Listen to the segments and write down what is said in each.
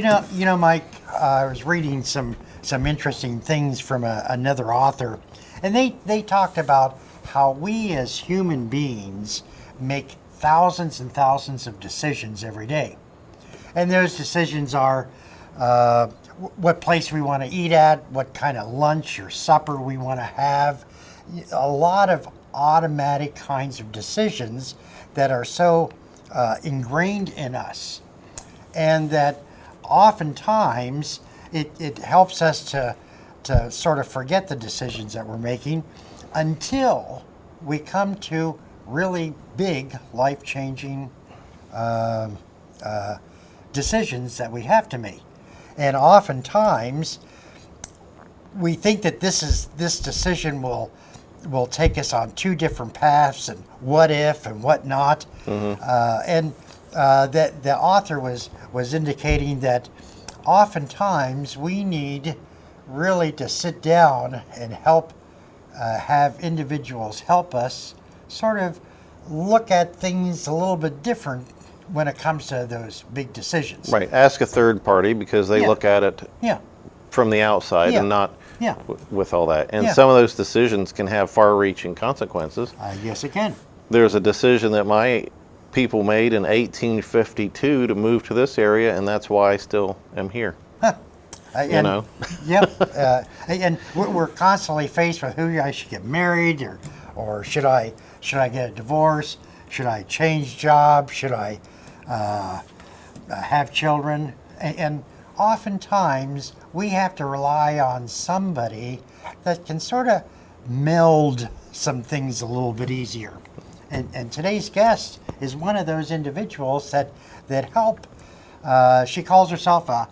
Mike, I was reading some interesting things from another author, and they talked about how we as human beings make thousands and thousands of decisions every day. And those decisions are what place we want to eat at, what kind of lunch or supper we want to have. A lot of automatic kinds of decisions that are so ingrained in us. And that oftentimes it helps us to sort of forget the decisions that we're making until we come to really big life-changing decisions that we have to make. And oftentimes we think that this decision will take us on two different paths, and what if and what not. And that the author was indicating that oftentimes we need really to sit down and help have individuals help us sort of look at things a little bit different when it comes to those big decisions. Right. Ask a third party because they look at it from the outside and not with all that. And some of those decisions can have far-reaching consequences. Yes, it can. There's a decision that my people made in 1852 to move to this area, and that's why I still am here. And we're constantly faced with who I should get married, or should I get a divorce? Should I change jobs? Should I have children? And oftentimes we have to rely on somebody that can sort of meld some things a little bit easier. And today's guest is one of those individuals that help. She calls herself a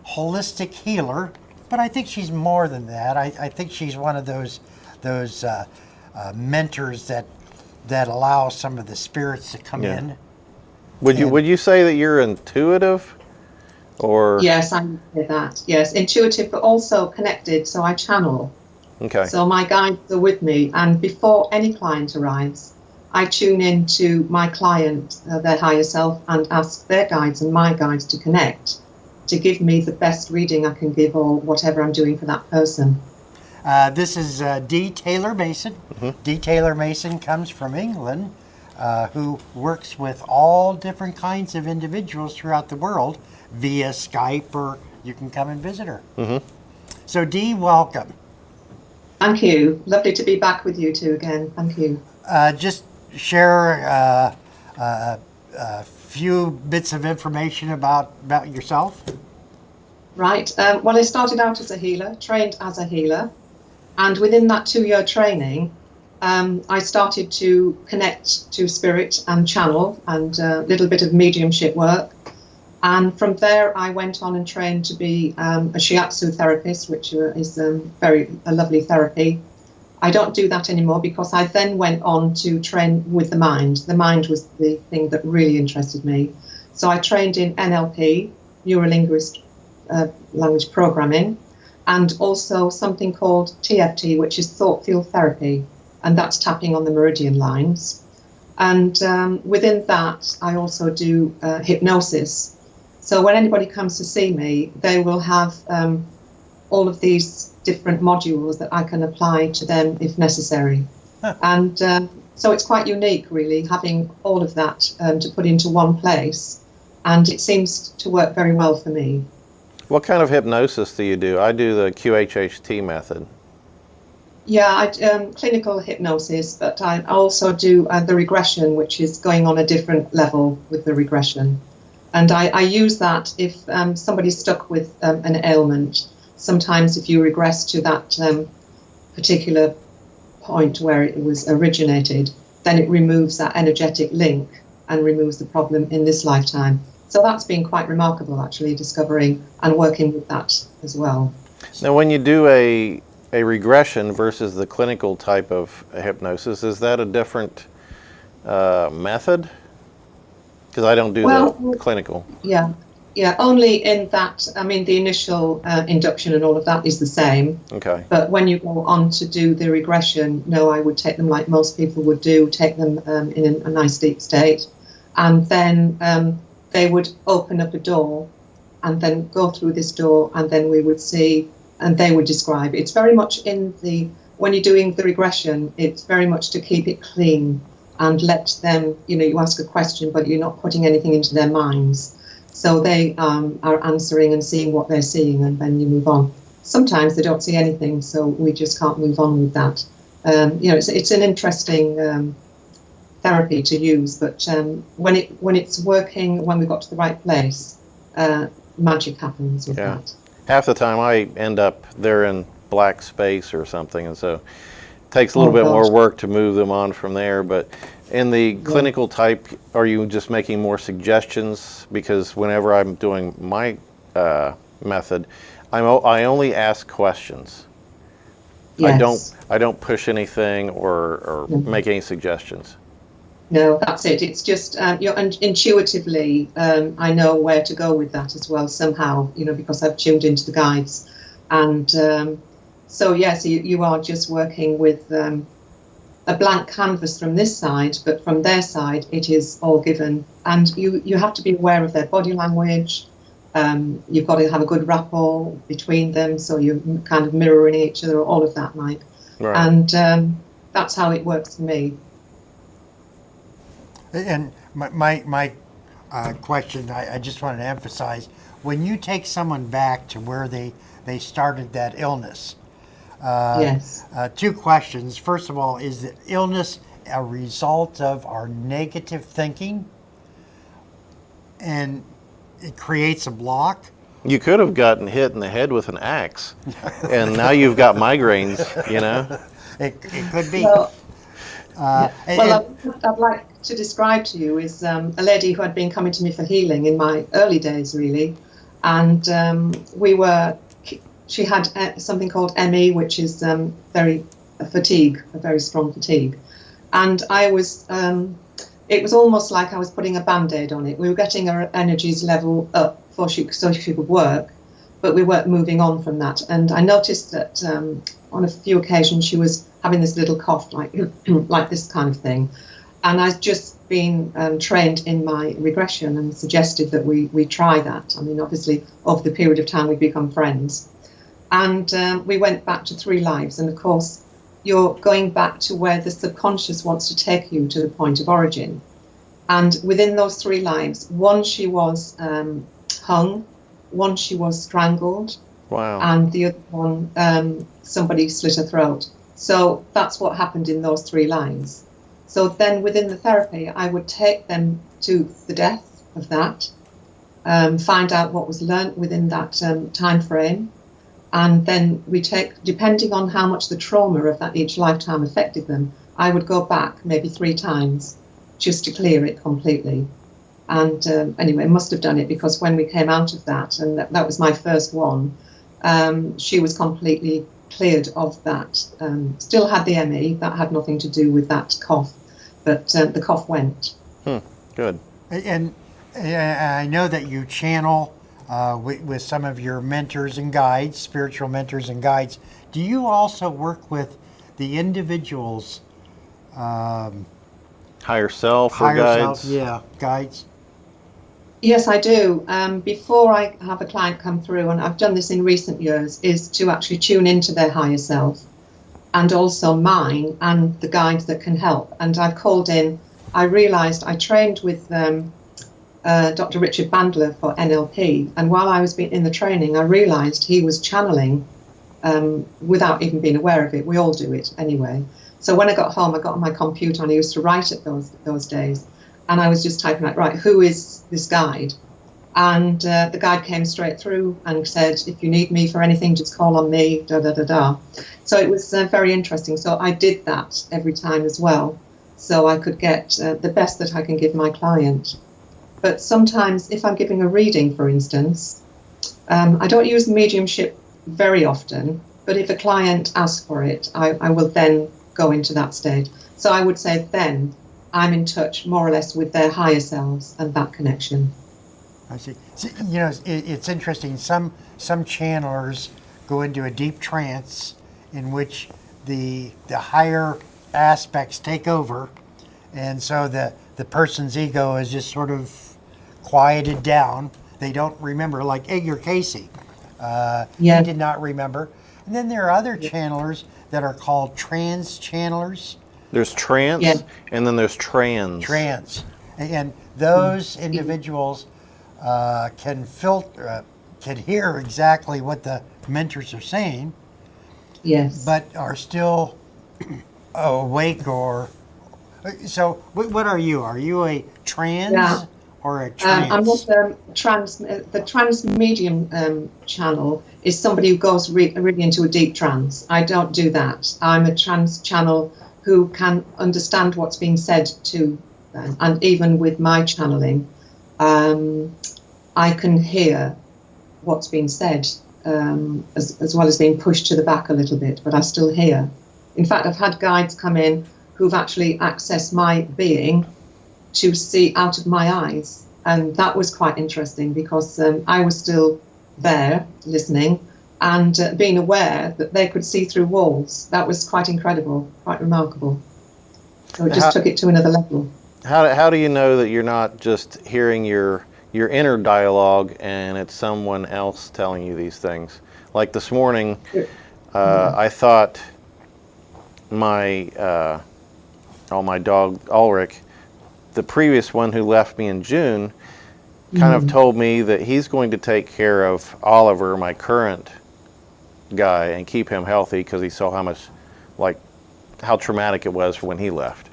holistic healer, but I think she's more than that. I think she's one of those mentors that allow some of the spirits to come in. Would you say that you're intuitive, or? Yes, I would say that. Yes, intuitive, but also connected. So I channel. Okay. So my guides are with me, and before any client arrives, I tune in to my client, their higher self, and ask their guides and my guides to connect, to give me the best reading I can give, or whatever I'm doing for that person. This is Dee Taylor-Mason. Dee Taylor-Mason comes from England, who works with all different kinds of individuals throughout the world via Skype, or you can come and visit her. So Dee, welcome. Thank you. Lovely to be back with you two again. Thank you. Just share a few bits of information about yourself. Right. Well, I started out as a healer, trained as a healer. And within that 2-year training, I started to connect to spirit and channel, and a little bit of mediumship work. And from there, I went on and trained to be a shiatsu therapist, which is a lovely therapy. I don't do that anymore because I then went on to train with the mind. The mind was the thing that really interested me. So I trained in NLP, Neuro-Linguist Language Programming, and also something called TFT, which is thought field therapy, and that's tapping on the meridian lines. And within that, I also do hypnosis. So when anybody comes to see me, they will have all of these different modules that I can apply to them if necessary. And so it's quite unique, really, having all of that to put into one place, and it seems to work very well for me. What kind of hypnosis do you do? I do the QHHT method. Yeah, clinical hypnosis, but I also do the regression, which is going on a different level with the regression. And I use that if somebody's stuck with an ailment. Sometimes if you regress to that particular point where it was originated, then it removes that energetic link and removes the problem in this lifetime. So that's been quite remarkable, actually, discovering and working with that as well. Now, when you do a regression versus the clinical type of hypnosis, is that a different method? Because I don't do the clinical. Yeah, only in that, I mean, the initial induction and all of that is the same. Okay. But when you go on to do the regression, no, I would take them like most people would do, take them in a nice deep state. And then they would open up a door and then go through this door, and then we would see, and they would describe. It's very much when you're doing the regression, it's very much to keep it clean and let them, you ask a question, but you're not putting anything into their minds. So they are answering and seeing what they're seeing, and then you move on. Sometimes they don't see anything, so we just can't move on with that. It's an interesting therapy to use, but when it's working, when we got to the right place, magic happens with that. Half the time I end up there in black space or something, and so it takes a little bit more work to move them on from there. But in the clinical type, are you just making more suggestions? Because whenever I'm doing my method, I only ask questions. Yes. I don't push anything or make any suggestions. No, that's it. It's just intuitively, I know where to go with that as well somehow, because I've tuned into the guides. And so, yes, you are just working with a blank canvas from this side, but from their side, it is all given. And you have to be aware of their body language. You've got to have a good rapport between them, so you're kind of mirroring each other, all of that, Mike. Right. And that's how it works for me. And my question, I just wanted to emphasize, when you take someone back to where they started that illness, Yes. Two questions. First of all, is the illness a result of our negative thinking and it creates a block? You could have gotten hit in the head with an axe, and now you've got migraines, It could be. I'd like to describe to you is a lady who had been coming to me for healing in my early days, really, and she had something called ME, which is a very strong fatigue, and it was almost like I was putting a band-aid on it. We were getting her energies level up so she could work, but we weren't moving on from that. And I noticed that on a few occasions she was having this little cough, like this kind of thing. And I'd just been trained in my regression and suggested that we try that. I mean, obviously, over the period of time, we'd become friends. And we went back to 3 lives. And of course, you're going back to where the subconscious wants to take you to the point of origin. And within those 3 lives, one she was hung, one she was strangled, Wow. and the other one, somebody slit her throat. So that's what happened in those 3 lines. So then within the therapy, I would take them to the death of that, find out what was learnt within that time frame, and then we take, depending on how much the trauma of that each lifetime affected them, I would go back maybe 3 times just to clear it completely. And anyway, must have done it because when we came out of that, and that was my first one, she was completely cleared of that. Still had the ME, that had nothing to do with that cough, but the cough went. Good. And I know that you channel with some of your mentors and guides, spiritual mentors and guides. Do you also work with the individuals? Higher self or guides? Guides. Yes, I do. Before I have a client come through, and I've done this in recent years, is to actually tune into their higher self and also mine and the guides that can help. And I've called in, I realised I trained with Dr. Richard Bandler for NLP, and while I was in the training, I realised he was channeling without even being aware of it. We all do it anyway. So when I got home, I got on my computer and I used to write it those days. And I was just typing out, right, who is this guide? And the guide came straight through and said, if you need me for anything, just call on me, da, da, da, da. So it was very interesting. So I did that every time as well. So I could get the best that I can give my client. But sometimes if I'm giving a reading, for instance, I don't use mediumship very often, but if a client asks for it, I will then go into that state. So I would say then I'm in touch more or less with their higher selves and that connection. I see. So, it's interesting. Some channelers go into a deep trance in which the higher aspects take over, and so the person's ego is just sort of quieted down. they don't remember, like Edgar Casey. Yeah. He did not remember. And then there are other channelers that are called trans channelers. There's trance, Yeah. and then there's trans. Trans. And those individuals can filter, can hear exactly what the mentors are saying, Yes. but are still awake or... So what are you? Are you a trans Yeah. or a trance? I'm not the trans medium channel is somebody who goes really into a deep trance. I don't do that. I'm a trans channel who can understand what's being said to them. And even with my channeling, I can hear what's being said, as well as being pushed to the back a little bit, but I still hear. In fact, I've had guides come in who've actually accessed my being to see out of my eyes. And that was quite interesting because I was still there listening and being aware that they could see through walls. That was quite incredible, quite remarkable. So it just took it to another level. How do you know that you're not just hearing your inner dialogue and it's someone else telling you these things? Like this morning, I thought my dog Ulrich, the previous one who left me in June, kind of told me that he's going to take care of Oliver, my current guy, and keep him healthy because he saw how traumatic it was for when he left.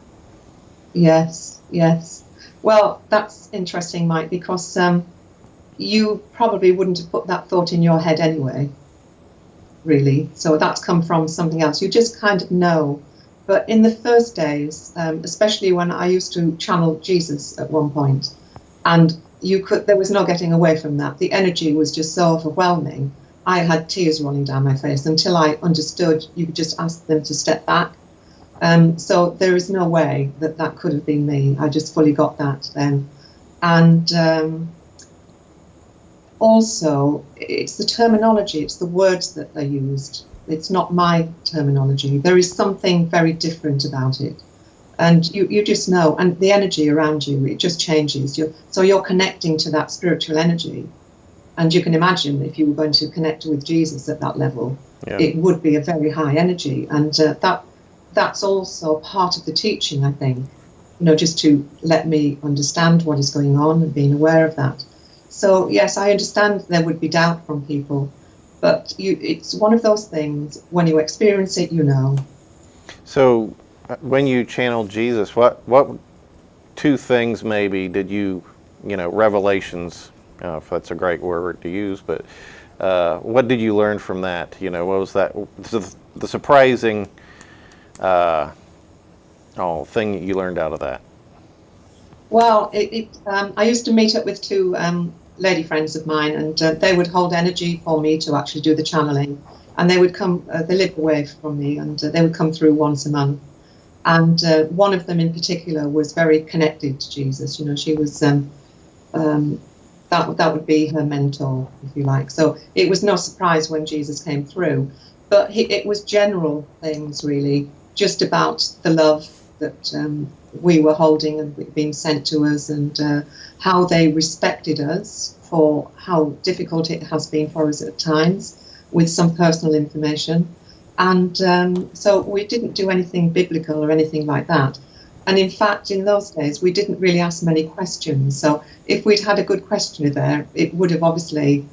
Yes, yes. Well, that's interesting, Mike, because you probably wouldn't have put that thought in your head anyway, really. So that's come from something else. You just kind of know. But in the first days, especially when I used to channel Jesus at one point, and there was no getting away from that. The energy was just so overwhelming. I had tears rolling down my face until I understood you could just ask them to step back. So there is no way that could have been me. I just fully got that then. And also, it's the terminology, it's the words that they used. It's not my terminology. There is something very different about it. And you just know, and the energy around you, it just changes. So you're connecting to that spiritual energy. And you can imagine if you were going to connect with Jesus at that level, it would be a very high energy. And that's also part of the teaching, I think, just to let me understand what is going on and being aware of that. So, yes, I understand there would be doubt from people, but it's one of those things, when you experience it, you know. So when you channeled Jesus, what two things maybe did you, revelations, I don't know if that's a great word to use, but what did you learn from that? What was that, the surprising thing that you learned out of that? Well, I used to meet up with two lady friends of mine, and they would hold energy for me to actually do the channeling. And they would come, they lived away from me, and they would come through once a month. And one of them in particular was very connected to Jesus. She was, that would be her mentor, if you like. So it was no surprise when Jesus came through. But it was general things, really, just about the love that we were holding and being sent to us, and how they respected us for how difficult it has been for us at times with some personal information. And so we didn't do anything biblical or anything like that. And in fact, in those days, we didn't really ask many questions. So if we'd had a good questioner there, it would have obviously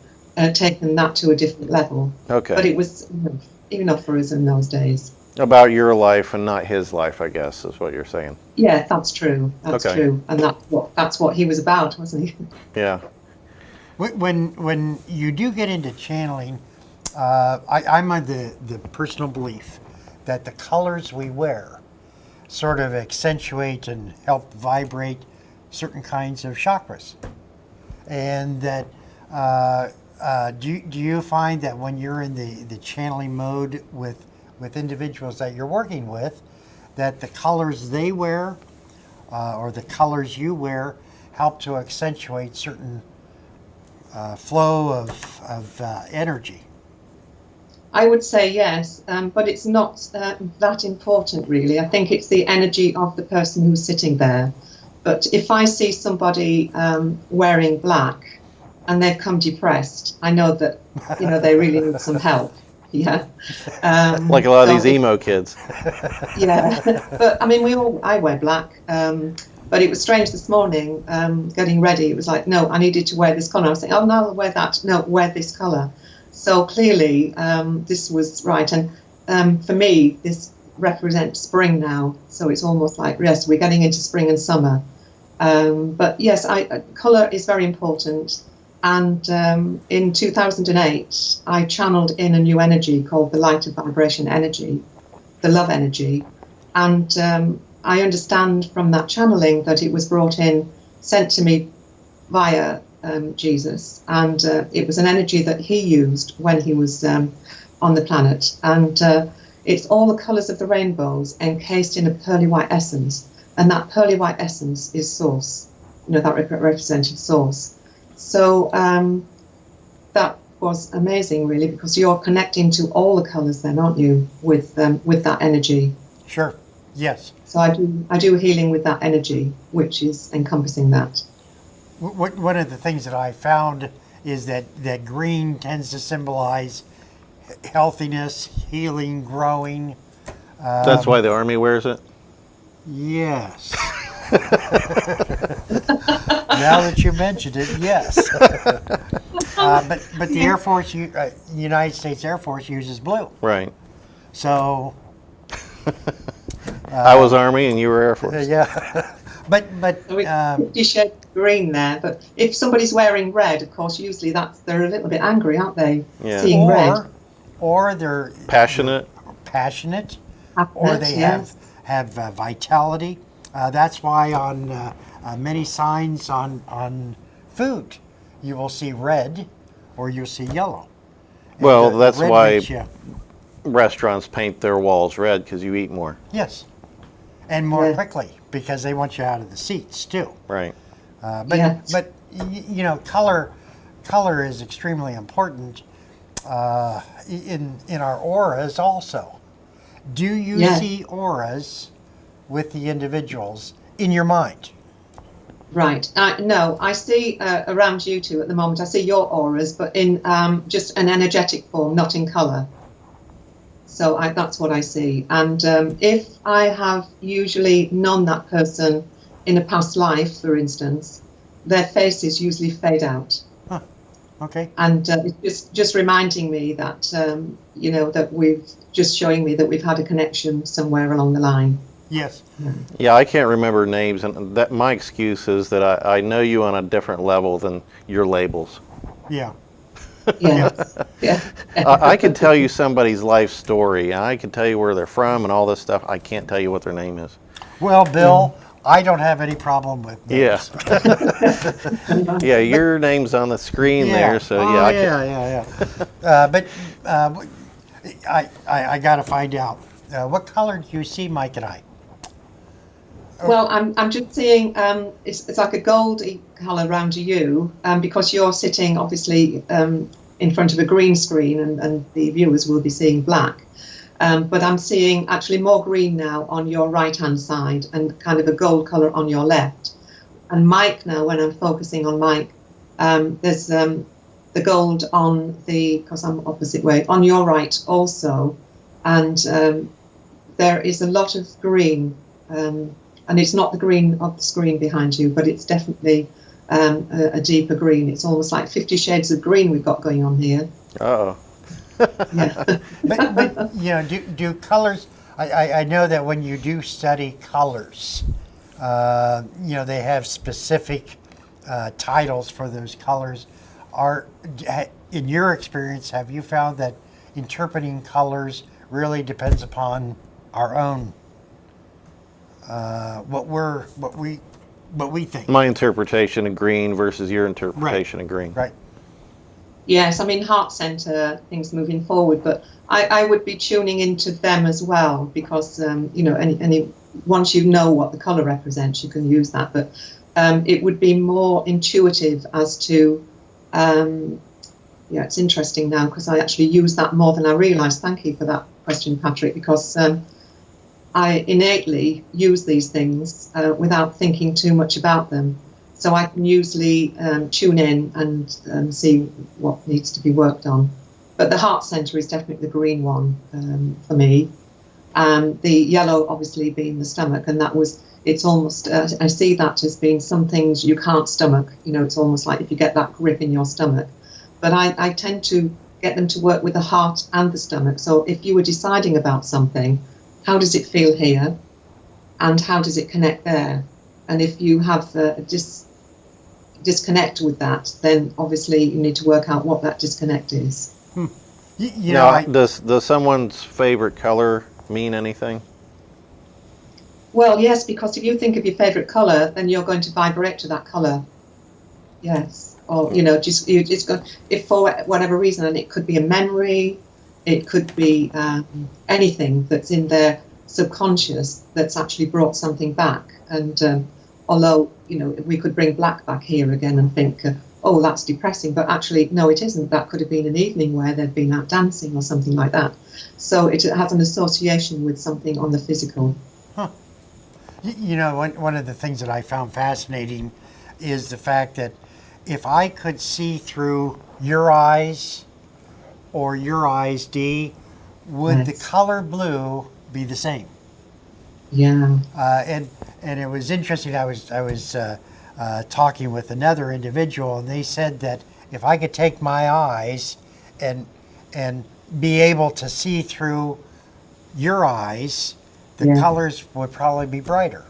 taken that to a different level. Okay. But it was enough for us in those days. About your life and not his life, I guess, is what you're saying. Yeah, that's true. That's Okay. true. And that's what he was about, wasn't he? Yeah. When you do get into channeling, I'm of the personal belief that the colors we wear sort of accentuate and help vibrate certain kinds of chakras. And that do you find that when you're in the channeling mode with individuals that you're working with, that the colors they wear or the colors you wear help to accentuate certain flow of energy? I would say yes, but it's not that important, really. I think it's the energy of the person who's sitting there. But if I see somebody wearing black, and they've come depressed, I know that, they really need some help. Yeah. Like a lot of so these emo kids. Yeah. But I mean, I wear black. But it was strange this morning, getting ready. It was like, no, I needed to wear this colour. I was saying, oh, no, I'll wear that. No, wear this colour. So clearly, this was right. And for me, this represents spring now. So it's almost like, yes, we're getting into spring and summer. But yes, colour is very important. And in 2008, I channeled in a new energy called the light of vibration energy, the love energy. And I understand from that channeling that it was brought in, sent to me via Jesus. And it was an energy that he used when he was on the planet. And it's all the colours of the rainbows encased in a pearly white essence. And that pearly white essence is source, that represented source. So that was amazing, really, because you're connecting to all the colours then, aren't you, with that energy? Sure. Yes. So I do healing with that energy, which is encompassing that. One of the things that I found is that green tends to symbolize healthiness, healing, growing. That's why the Army wears it? Yes. Now that you mentioned it, yes. But the Air Force, United States Air Force uses blue. Right. So. I was Army and you were Air Force. Yeah. But 50 shades of green there. But if somebody's wearing red, of course, usually they're a little bit angry, aren't they? Yeah. Seeing red. Or they're passionate, or they have vitality. That's why on many signs on food, you will see red or you'll see yellow. Well, that's why makes restaurants paint their walls red, because you eat more. Yes, and more quickly, because they want you out of the seats too. Right. But color is extremely important in our auras also. Do you see auras with the individuals in your mind? Right. No, I see around you two at the moment. I see your auras, but in just an energetic form, not in colour. So that's what I see. And if I have usually known that person in a past life, for instance, their faces usually fade out. Huh. Okay. And it's just reminding me that, that we've just showing me that we've had a connection somewhere along the line. Yes. Yeah, I can't remember names, and that my excuse is that I know you on a different level than your labels. Yeah. Yes. Yeah. I can tell you somebody's life story, and I can tell you where they're from and all this stuff. I can't tell you what their name is. Well, Bill, I don't have any problem with names. Yeah. Yeah, your name's on the screen there, so yeah. But I got to find out. What color do you see Mike and I? Well, I'm just seeing it's like a goldy colour around you, because you're sitting obviously in front of a green screen, and the viewers will be seeing black. But I'm seeing actually more green now on your right-hand side and kind of a gold colour on your left. And Mike now, when I'm focusing on Mike, there's the gold on because I'm opposite way, on your right also. And there is a lot of green, and it's not the green of the screen behind you, but it's definitely a deeper green. It's almost like 50 shades of green we've got going on here. Uh-oh. Yeah. but do colors, I know that when you do study colors, they have specific titles for those colors. In your experience, have you found that interpreting colors really depends upon our own what we think? My interpretation of green versus your interpretation of green. Right. Yes, I mean heart center things moving forward, but I would be tuning into them as well, because any once you know what the color represents, you can use that. But it would be more intuitive as to it's interesting now because I actually use that more than I realised. Thank you for that question, Patrick, because I innately use these things without thinking too much about them. So I can usually tune in and see what needs to be worked on. But the heart center is definitely the green one for me. The yellow obviously being the stomach, and it's almost, I see that as being some things you can't stomach. It's almost like if you get that grip in your stomach. But I tend to get them to work with the heart and the stomach. So if you were deciding about something, how does it feel here? And how does it connect there? And if you have a disconnect with that, then obviously you need to work out what that disconnect is. Does someone's favorite color mean anything? Well, yes, because if you think of your favorite color, then you're going to vibrate to that color. Yes. Or, if for whatever reason, and it could be a memory, it could be anything that's in their subconscious that's actually brought something back. And although, we could bring black back here again and think, oh, that's depressing, but actually, no, it isn't. That could have been an evening where they've been out dancing or something like that. So it has an association with something on the physical. Huh. One of the things that I found fascinating is the fact that if I could see through your eyes or your eyes, Dee, would the color blue be the same? Yeah. And it was interesting. I was talking with another individual, and they said that if I could take my eyes and be able to see through your eyes, the colors would probably be brighter.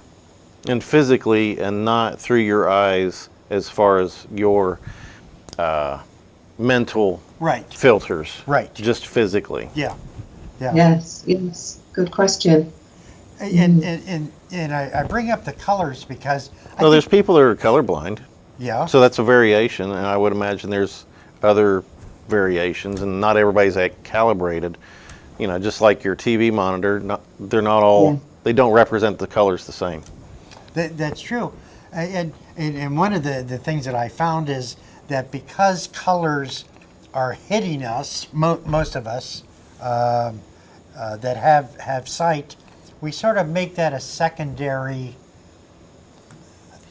And physically, and not through your eyes, as far as your mental filters. Right. Just physically. Yeah. Yes. Good question. And I bring up the colors because there's people that are colorblind. Yeah. So that's a variation, and I would imagine there's other variations, and not everybody's that calibrated. Just like your TV monitor, they're not all. They don't represent the colors the same. That's true. And one of the things that I found is that because colors are hitting us, most of us that have sight, we sort of make that a secondary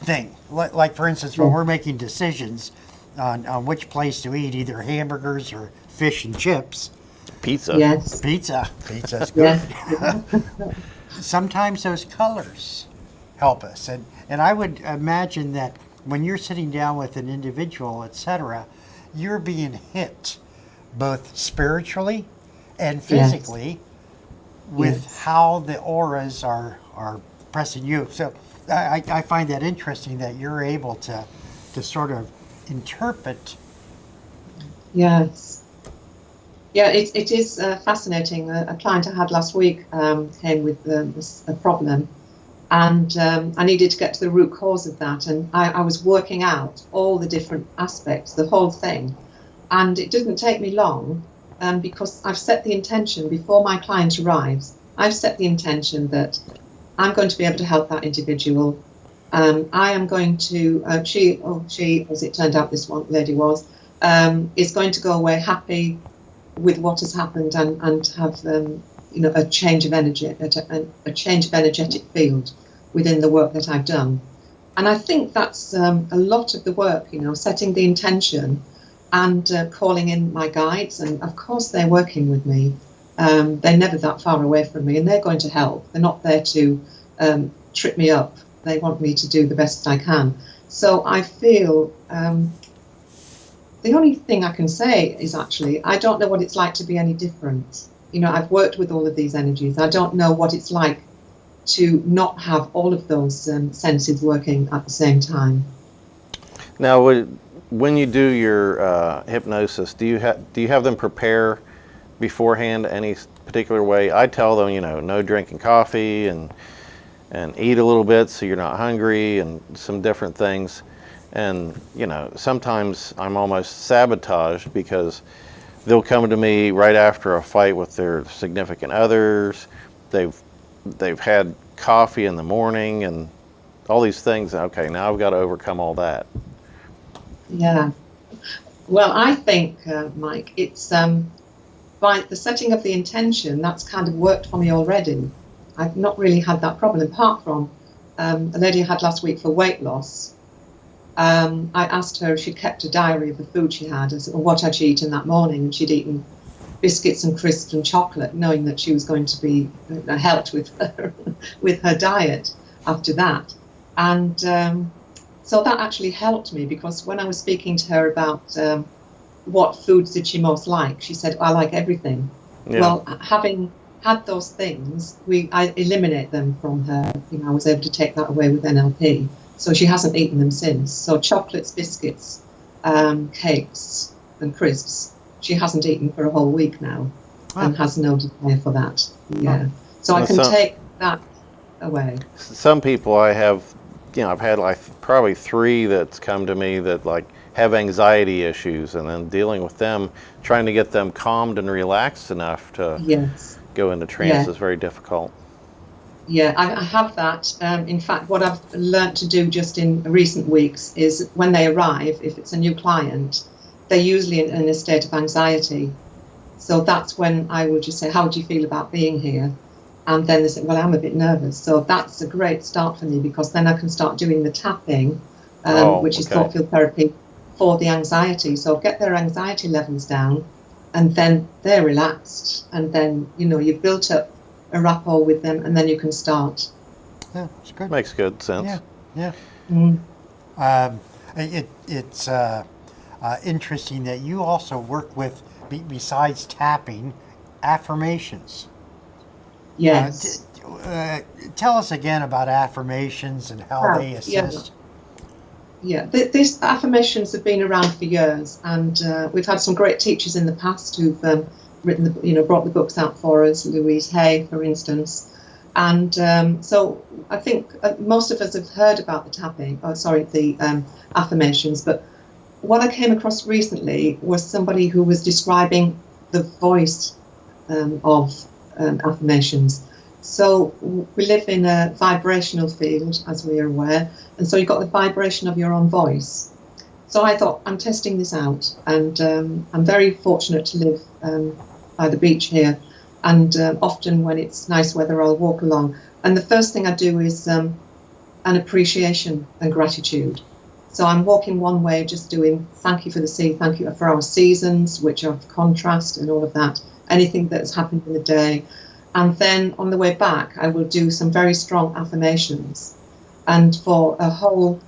thing. Like for instance, when we're making decisions on which place to eat, either hamburgers or fish and chips. Pizza. Yes. Pizza's good. Sometimes those colors help us. And I would imagine that when you're sitting down with an individual, etc., you're being hit both spiritually and physically with how the auras are pressing you. So I find that interesting that you're able to sort of interpret. Yes. Yeah, it is fascinating. A client I had last week came with a problem, and I needed to get to the root cause of that. And I was working out all the different aspects, the whole thing. And it didn't take me long because I've set the intention before my client arrives. I've set the intention that I'm going to be able to help that individual. I am going to, she, as it turned out this one lady was, is going to go away happy with what has happened and have a change of energy, a change of energetic field within the work that I've done. And I think that's a lot of the work, setting the intention and calling in my guides. And of course they're working with me. They're never that far away from me, and they're going to help. They're not there to trip me up. They want me to do the best I can. So I feel the only thing I can say is actually I don't know what it's like to be any different. I've worked with all of these energies. I don't know what it's like to not have all of those senses working at the same time. Now, when you do your hypnosis, do you have them prepare beforehand any particular way? I tell them, no drinking coffee and eat a little bit so you're not hungry and some different things. And, sometimes I'm almost sabotaged because they'll come to me right after a fight with their significant others. They've had coffee in the morning and all these things. Okay, now I've got to overcome all that. Yeah. Well, I think, Mike, it's by the setting of the intention, that's kind of worked for me already. I've not really had that problem, apart from a lady I had last week for weight loss. I asked her if she kept a diary of the food she had and what had she eaten that morning, and she'd eaten biscuits and crisps and chocolate, knowing that she was going to be helped with her diet after that. And so that actually helped me, because when I was speaking to her about what foods did she most like, she said, I like everything. Yeah. Well, having had those things, I eliminate them from her. I was able to take that away with NLP. So she hasn't eaten them since. So chocolates, biscuits, cakes and crisps, she hasn't eaten for a whole week now, and has no desire for that. Yeah. So I can take that away. Some people I have, I've had like probably 3 that's come to me that like have anxiety issues, and then dealing with them, trying to get them calmed and relaxed enough to go into trance is very difficult. Yeah, I have that. In fact, what I've learned to do just in recent weeks is when they arrive, if it's a new client, they're usually in a state of anxiety. So that's when I will just say, how do you feel about being here? And then they say, well, I'm a bit nervous. So that's a great start for me, because then I can start doing the tapping, which is thought field therapy for the anxiety. So get their anxiety levels down, and then they're relaxed. And then, you've built up a rapport with them, and then you can start. Yeah, it's good. Makes good sense. Yeah. It's interesting that you also work with, besides tapping, affirmations. Yes. Tell us again about affirmations and how they assist. Yeah, these affirmations have been around for years, and we've had some great teachers in the past who've written, brought the books out for us. Louise Hay, for instance, and so I think most of us have heard about the affirmations. But what I came across recently was somebody who was describing the voice of affirmations. So we live in a vibrational field, as we are aware, and so you've got the vibration of your own voice. So I thought, I'm testing this out, and I'm very fortunate to live by the beach here, and often when it's nice weather, I'll walk along. And the first thing I do is an appreciation and gratitude. So I'm walking one way, just doing thank you for the sea, thank you for our seasons, which are contrast and all of that, anything that's happened in the day. And then on the way back, I will do some very strong affirmations, and for a whole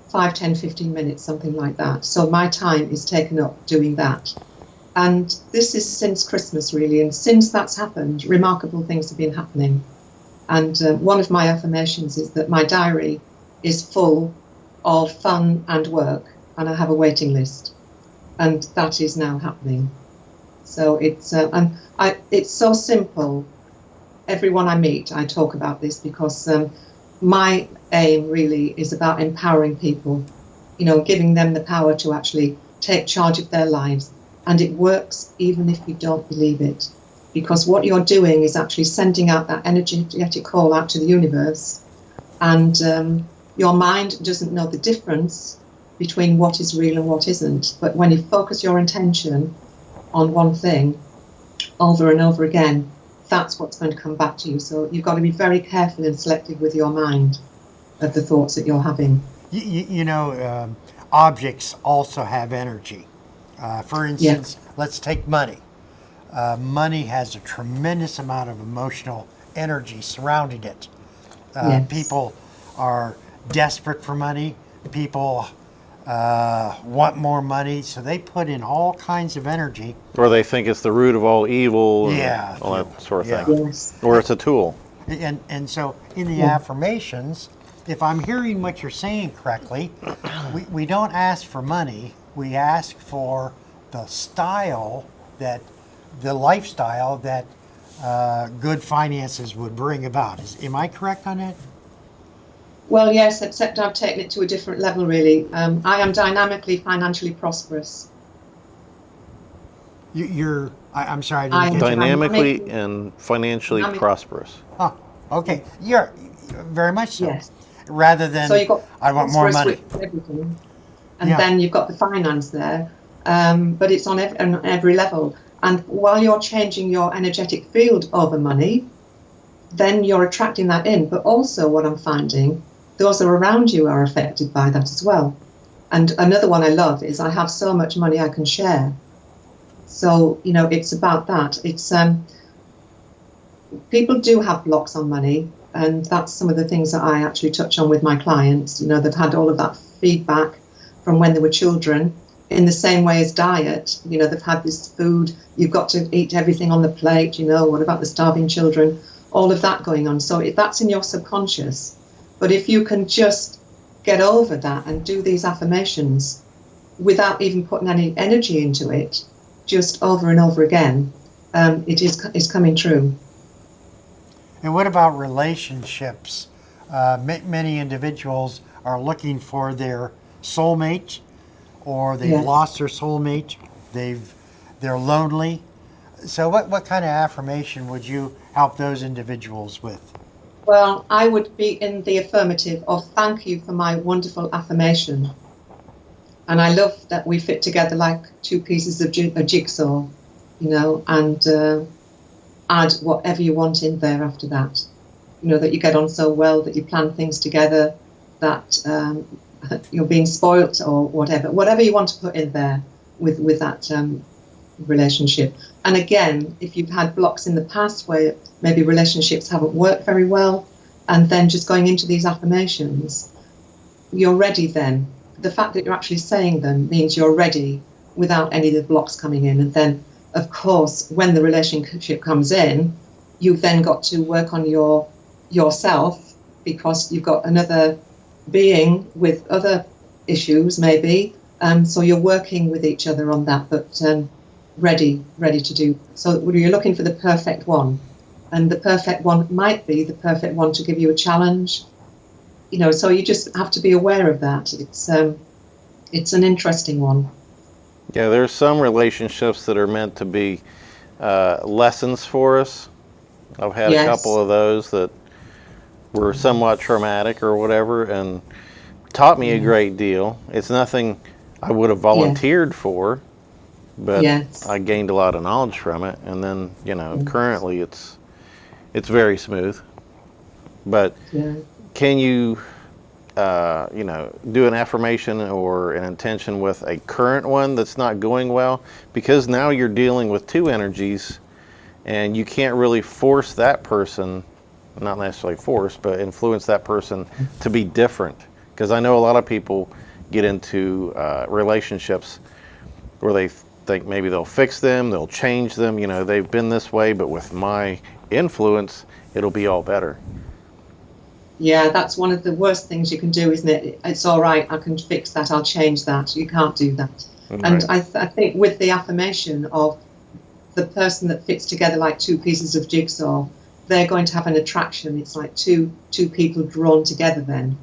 5, 10, 15 minutes, something like that. So my time is taken up doing that. And this is since Christmas, really. And since that's happened, remarkable things have been happening. And one of my affirmations is that my diary is full of fun and work, and I have a waiting list. And that is now happening. So it's so simple. Everyone I meet, I talk about this, because my aim really is about empowering people, giving them the power to actually take charge of their lives. And it works even if you don't believe it, because what you're doing is actually sending out that energetic call out to the universe, and your mind doesn't know the difference between what is real and what isn't. But when you focus your intention on one thing over and over again, that's what's going to come back to you. So you've got to be very careful and selective with your mind of the thoughts that you're having. Objects also have energy. For instance, let's take money. Money has a tremendous amount of emotional energy surrounding it. People are desperate for money. People want more money, so they put in all kinds of energy. Or they think it's the root of all evil and all that sort of thing. Yes. Or it's a tool. And so in the affirmations, if I'm hearing what you're saying correctly, we don't ask for money, we ask for the lifestyle that good finances would bring about. Am I correct on that? Well, yes, except I've taken it to a different level, really. I am dynamically financially prosperous. I'm sorry. I am dynamically and financially prosperous. Oh, okay. You're very much so. Yes. Rather than, so you've got I want more money. Everything. And then you've got the finance there, but it's on every level. And while you're changing your energetic field over money, then you're attracting that in. But also what I'm finding those that are around you are affected by that as well. And another one I love is I have so much money I can share. So, you know, it's about that. It's people do have blocks on money, and that's some of the things that I actually touch on with my clients. You know, they've had all of that feedback from when they were children. In the same way as diet, you know, they've had this food, you've got to eat everything on the plate, you know, what about the starving children? All of that going on. So that's in your subconscious. But if you can just get over that and do these affirmations without even putting any energy into it, just over and over again, it's coming true. And what about relationships? Many individuals are looking for their soulmate, or they've Yes. lost their soulmate. They're lonely. So what kind of affirmation would you help those individuals with? Well, I would be in the affirmative of thank you for my wonderful affirmation. And I love that we fit together like two pieces of a jigsaw, you know, and add whatever you want in there after that. You know, that you get on so well, that you plan things together, that you're being spoilt or whatever you want to put in there with that relationship. And again, if you've had blocks in the past where maybe relationships haven't worked very well, and then just going into these affirmations, you're ready then. The fact that you're actually saying them means you're ready without any of the blocks coming in. And then, of course, when the relationship comes in, you've then got to work on yourself, because you've got another being with other issues maybe, so you're working with each other on that, but ready to do. So you're looking for the perfect one, and the perfect one might be the perfect one to give you a challenge, you know, so you just have to be aware of that. It's an interesting one. Yeah, there's some relationships that are meant to be lessons for us. I've had Yes. a couple of those that were somewhat traumatic or whatever, and taught me a great deal. It's nothing I would have volunteered for, but Yes. I gained a lot of knowledge from it. And then, you know, currently it's very smooth. But Yeah. can you, you know, do an affirmation or an intention with a current one that's not going well? Because now you're dealing with two energies, and you can't really force that person, not necessarily force, but influence that person to be different. Because I know a lot of people get into relationships where they think maybe they'll fix them, they'll change them, you know, they've been this way, but with my influence, it'll be all better. Yeah, that's one of the worst things you can do, isn't it? It's all right, I can fix that, I'll change that. You can't do that. Right. And I think with the affirmation of the person that fits together like two pieces of jigsaw, they're going to have an attraction. It's like two people drawn together then.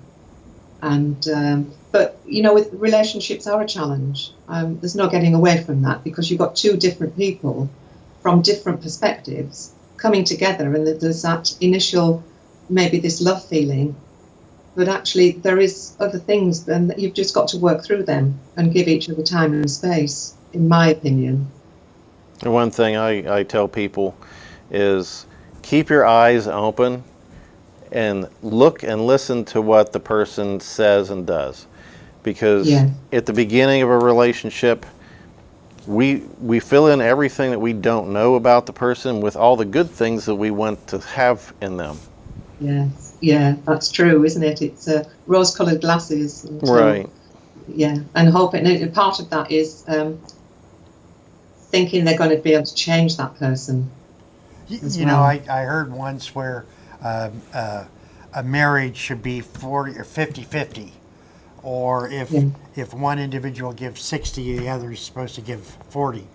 And but you know, with relationships are a challenge. There's no getting away from that, because you've got two different people from different perspectives coming together, and there's that initial, maybe this love feeling, but actually there is other things, and you've just got to work through them and give each other time and space, in my opinion. And one thing I tell people is keep your eyes open and look and listen to what the person says and does. Because at the beginning of a relationship, we fill in everything that we don't know about the person with all the good things that we want to have in them. Yes, yeah, that's true, isn't it? It's rose-coloured glasses. Right. Yeah, and hoping, and part of that is thinking they're going to be able to change that person. You know, I heard once where a marriage should be 40 or 50-50, or if one individual gives 60, the other is supposed to give 40.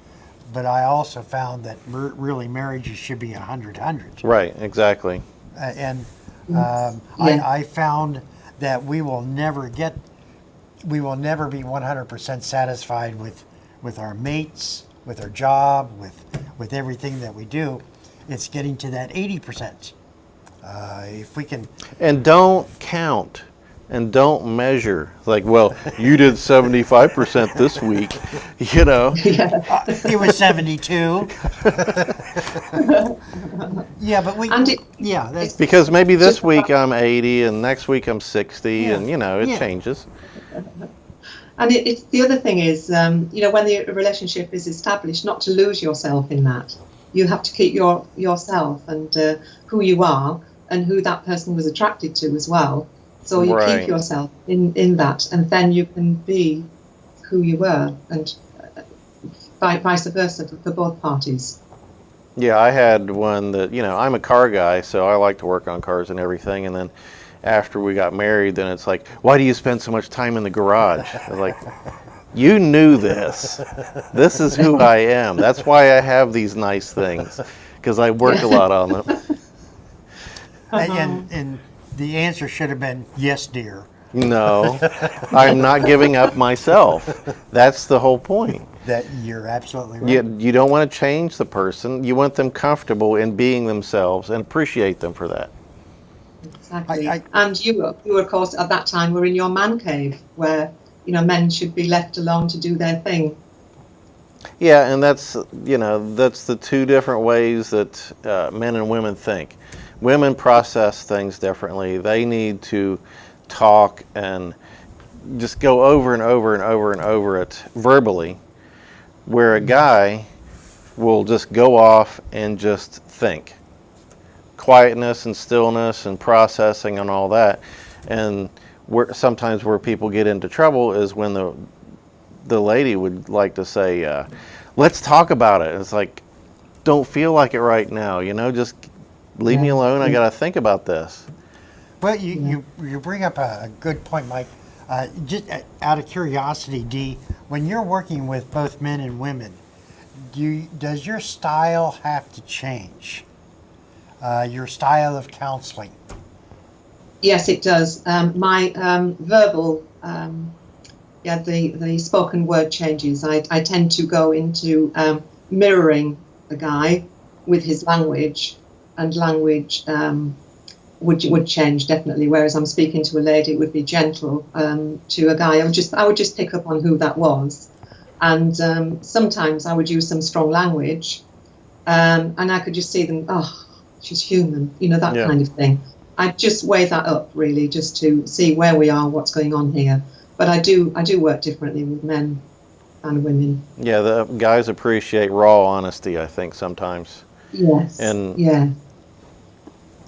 But I also found that really marriages should be 100-100. Right, exactly. I found that we will never be 100% satisfied with our mates, with our job, with everything that we do. It's getting to that 80%. If we can. And don't count And don't measure like, well, you did 75% this week, you know. Yeah. It was 72. Yeah, but And it, yeah, that's, it's Because maybe this just week I'm 80 and next week I'm 60, yeah, and you know, it yeah. changes. And it's the other thing is, when the relationship is established, not to lose yourself in that. You have to keep yourself and who you are and who that person was attracted to as well. So you keep Right. yourself in that, and then you can be who you were, and vice versa for both parties. Yeah, I had one that, you know, I'm a car guy, so I like to work on cars and everything. And then after we got married, then it's like, why do you spend so much time in the garage? I'm like, you knew this. This is who I am. That's why I have these nice things, because I work a lot on them. And the answer should have been yes, dear. No, I'm not giving up myself. That's the whole point. That you're absolutely right. You don't want to change the person. You want them comfortable in being themselves and appreciate them for that. Exactly. And you, of course, at that time were in your man cave, where men should be left alone to do their thing. Yeah, and that's the two different ways that men and women think. Women process things differently. They need to talk and just go over and over and over and over it verbally, where a guy will just go off and just think. Quietness and stillness and processing and all that. And sometimes where people get into trouble is when the lady would like to say, let's talk about it. It's like, don't feel like it right now, just leave me alone. I got to think about this. Well, you bring up a good point, Mike. Just out of curiosity, Dee, when you're working with both men and women, does your style have to change? Your style of counseling? Yes, it does. My verbal, the spoken word changes. I tend to go into mirroring the guy with his language, and language would change definitely. Whereas I'm speaking to a lady, it would be gentle. To a guy, I would just pick up on who that was, and sometimes I would use some strong language, and I could just see them. Oh, she's human, that kind of thing. I just weigh that up really, just to see where we are, what's going on here. But I do work differently with men and women. Yeah, the guys appreciate raw honesty, I think, sometimes. Yes. And yeah.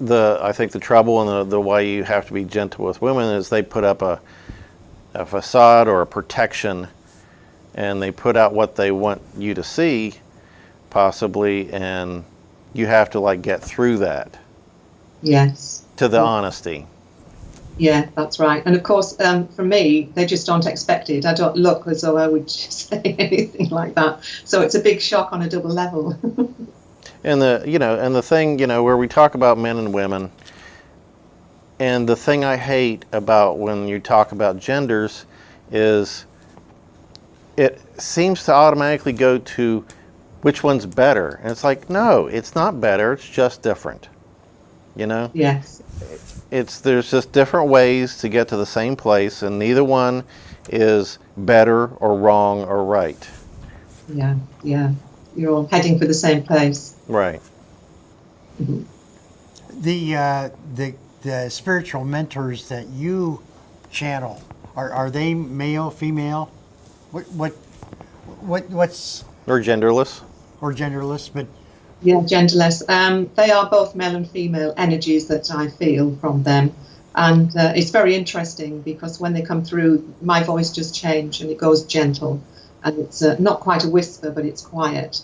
I think the trouble and the way you have to be gentle with women is they put up a facade or a protection, and they put out what they want you to see, possibly, and you have to get through that. Yes. To the honesty. Yeah, that's right. And of course, for me, they just don't expect it. I don't look as though I would say anything like that. So it's a big shock on a double level. And the thing, where we talk about men and women, and the thing I hate about when you talk about genders is it seems to automatically go to which one's better. And it's like, no, it's not better, it's just different. Yes. There's just different ways to get to the same place, and neither one is better or wrong or right. Yeah. You're all heading for the same place. Right. Mm-hmm. The spiritual mentors that you channel, are they male, female? What's Or genderless. or genderless? But Yeah, genderless. They are both male and female energies that I feel from them. And it's very interesting because when they come through, my voice just changes and it goes gentle. And it's not quite a whisper, but it's quiet.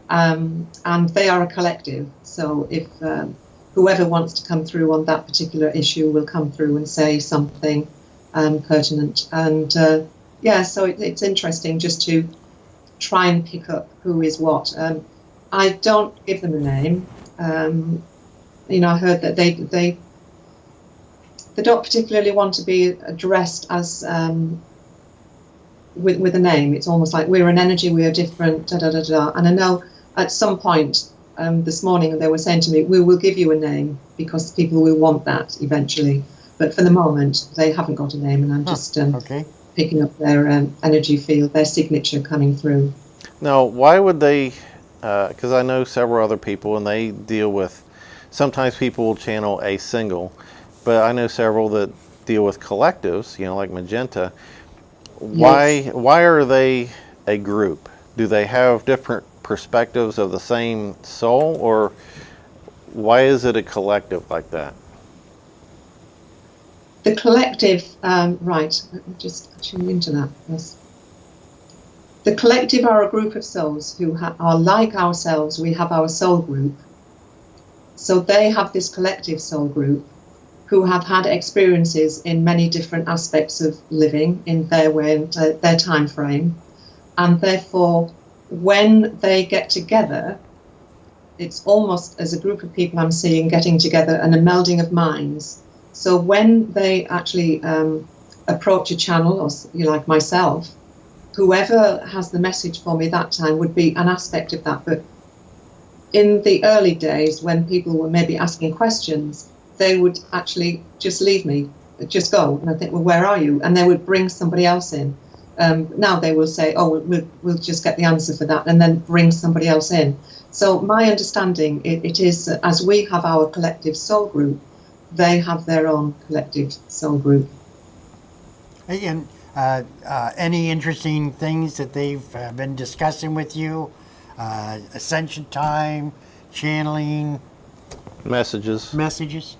And they are a collective. So if whoever wants to come through on that particular issue will come through and say something pertinent. And so it's interesting just to try and pick up who is what. I don't give them a name. I heard that they don't particularly want to be addressed as with a name. It's almost like we're an energy, we are different, da da da da. And I know at some point this morning they were saying to me, we will give you a name because people will want that eventually. But for the moment, they haven't got a name, and I'm just Okay. picking up their energy field, their signature coming through. Now, why would they? Because I know several other people, and they deal with. Sometimes people will channel a single, but I know several that deal with collectives. You know, like Magenta. Yes. Why are they a group? Do they have different perspectives of the same soul, or why is it a collective like that? The collective, right, let me just tune into that. Yes. The collective are a group of souls who are like ourselves. We have our soul group. So they have this collective soul group who have had experiences in many different aspects of living in their way and their time frame. And therefore, when they get together, it's almost as a group of people I'm seeing getting together and a melding of minds. So when they actually approach a channel, or you like myself, whoever has the message for me that time would be an aspect of that. But in the early days, when people were maybe asking questions, they would actually just leave me, just go. And I think, well, where are you? And they would bring somebody else in. Now they will say, oh, we'll just get the answer for that, and then bring somebody else in. So my understanding, it is as we have our collective soul group, they have their own collective soul group. And any interesting things that they've been discussing with you? Ascension time, channeling, Messages.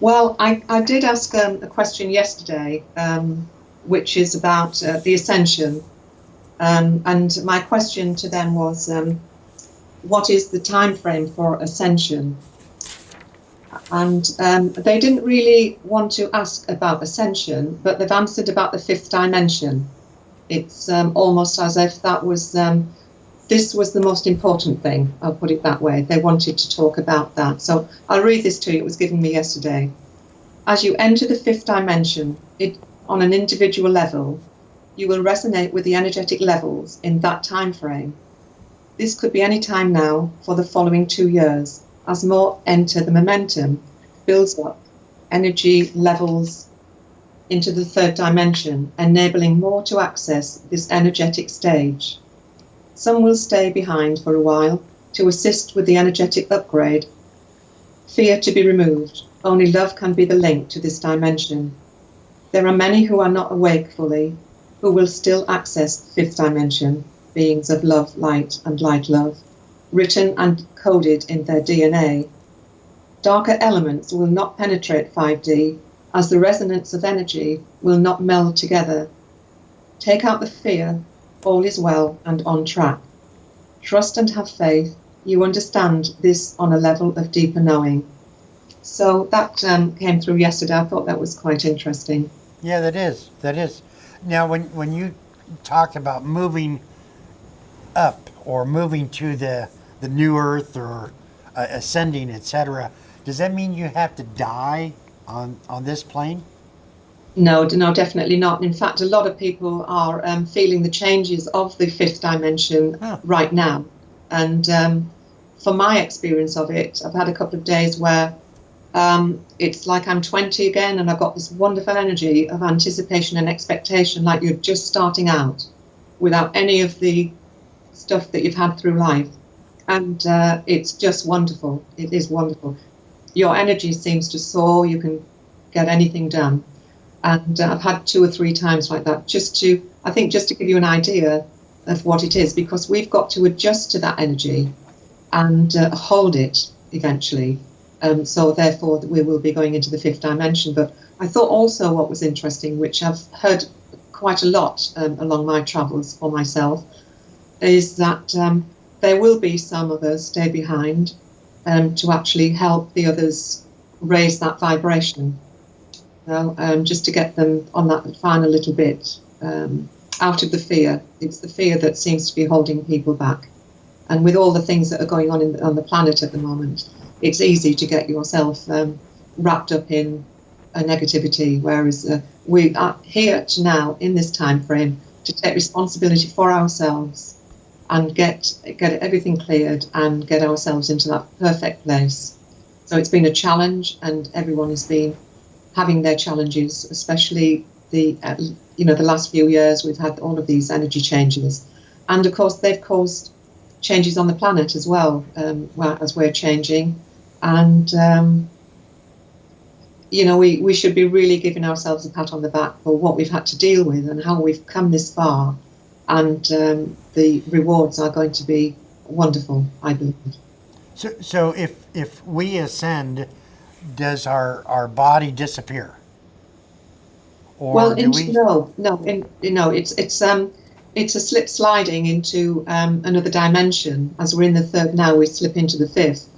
Well, I did ask a question yesterday, which is about the ascension. And my question to them was, what is the time frame for ascension? And they didn't really want to ask about ascension, but they've answered about the fifth dimension. It's almost as if that was, this was the most important thing, I'll put it that way. They wanted to talk about that. So I'll read this to you, it was given me yesterday. As you enter the fifth dimension, on an individual level, you will resonate with the energetic levels in that time frame. This could be any time now for the following 2 years. As more enter, the momentum builds up, energy levels into the third dimension, enabling more to access this energetic stage. Some will stay behind for a while to assist with the energetic upgrade. Fear to be removed. Only love can be the link to this dimension. There are many who are not awake fully, who will still access the fifth dimension, beings of love, light, and light love, written and coded in their DNA. Darker elements will not penetrate 5D, as the resonance of energy will not meld together. Take out the fear, all is well and on track. Trust and have faith. You understand this on a level of deeper knowing. So that came through yesterday. I thought that was quite interesting. Yeah, that is. That is. Now, when you talked about moving up or moving to the new earth or ascending, etc., does that mean you have to die on this plane? No, definitely not. In fact, a lot of people are feeling the changes of the fifth dimension right now. And from my experience of it, I've had a couple of days where it's like I'm 20 again, and I've got this wonderful energy of anticipation and expectation, like you're just starting out without any of the stuff that you've had through life. And it's just wonderful. It is wonderful. Your energy seems to soar. You can get anything done. And I've had 2 or 3 times like that, just to give you an idea of what it is, because we've got to adjust to that energy and hold it eventually. So therefore, we will be going into the fifth dimension. But I thought also what was interesting, which I've heard quite a lot along my travels for myself, is that there will be some of us stay behind to actually help the others raise that vibration. Just to get them on that final little bit out of the fear. It's the fear that seems to be holding people back. And with all the things that are going on on the planet at the moment, it's easy to get yourself wrapped up in a negativity, whereas we are here to now, in this time frame, to take responsibility for ourselves and get everything cleared and get ourselves into that perfect place. So it's been a challenge, and everyone has been having their challenges, especially the the last few years we've had all of these energy changes, and of course they've caused changes on the planet as well, as we're changing, and we should be really giving ourselves a pat on the back for what we've had to deal with and how we've come this far, and the rewards are going to be wonderful, I believe. So if we ascend, does our body disappear? Or Well, do we? It's a slip sliding into another dimension. As we're in the third now, we slip into the fifth,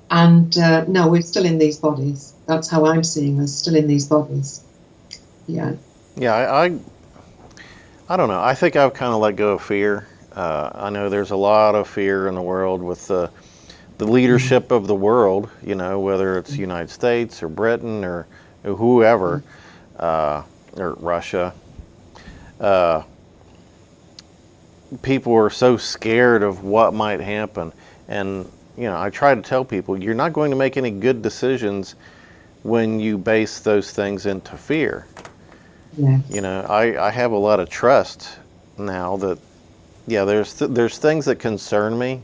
and no, we're still in these bodies. That's how I'm seeing us, still in these bodies. Yeah. Yeah, I don't know. I think I've kind of let go of fear. I know there's a lot of fear in the world with the leadership of the world, whether it's the United States or Britain or whoever, or Russia. People are so scared of what might happen. And, I try to tell people, you're not going to make any good decisions when you base those things into fear. Yes. I have a lot of trust now that, there's things that concern me,